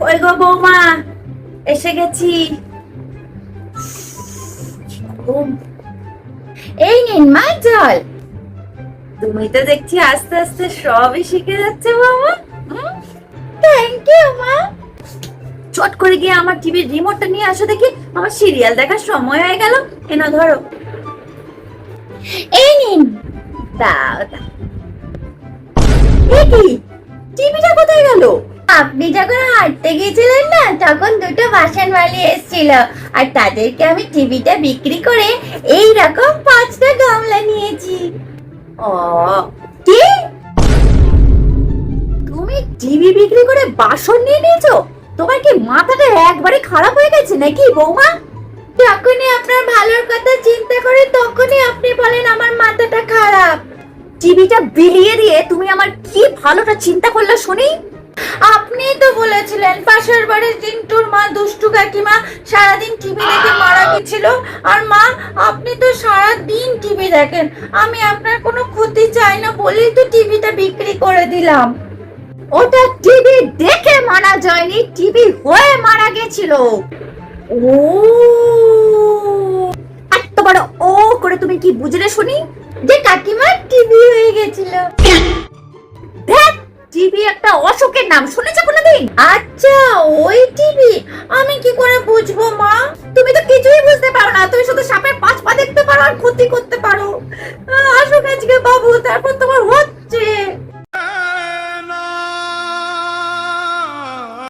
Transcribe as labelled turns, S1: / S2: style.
S1: ওই গো বৌমা, এসে গেছি।
S2: এই নিন মা জল।
S1: তুমি তো দেখছি আস্তে আস্তে সবই শিখে যাচ্ছে বাবা।
S2: থ্যাংক ইউ মা।
S1: চট করে গিয়ে আমার টিভির রিমোটটা নিয়ে আসো দেখি, আমার সিরিয়াল দেখার সময় হয়ে গেল। এনা ধরো।
S2: এই নিন।
S1: দাও দাও। এ কি, টিভিটা কোথায় গেল?
S2: আপনি যখন হাঁটতে গিয়েছিলেন না, তখন দুটো বাসনওয়ালি এসেছিল, আর তাদেরকে আমি টিভিটা বিক্রি করে এই রকম 5টা গামলা নিয়েছি।
S1: ও, কি? তুমি টিভি বিক্রি করে বাসন নিয়ে নিয়েছো? তোমার কি মাথাটা একবারে খারাপ হয়ে গেছে নাকি বৌমা?
S2: যখনই আপনার ভালোর কথা চিন্তা করি, তখনই আপনি বলেন আমার মাথাটা খারাপ।
S1: টিভিটা বিলিয়ে দিয়ে তুমি আমার কি ভালোটা চিন্তা করলে শুনি?
S2: আপনিই তো বলেছিলেন পাশের বাড়ির টিন্টুর মা দুষ্টু কাকিমা সারাদিন টিভি দেখে মারা গেছিল। আর মা, আপনি তো সারাদিন টিভি দেখেন, আমি আপনার কোনো ক্ষতি চাই না বলেই তো টিভিটা বিক্রি করে দিলাম।
S1: ওটা টিভি দেখে মারা যায়নি, টিভি হয়ে মারা গেছিল। ও, এত বড় ও করে তুমি কি বুঝলে শুনি?
S2: যে কাকিমা টিভি হয়ে গেছিল।
S1: দেখ, টিভি একটা অসুখের নাম, শুনেছো কোনোদিন?
S2: আচ্ছা, ওই টিভি আমি কি করে বুঝবো মা?
S1: তুমি তো কিছুই বুঝতে পারো না, তুমি শুধু সাপের 5 পা দেখতে পারো আর ক্ষতি করতে পারো। আসুক আজকে বাবু, তারপর তো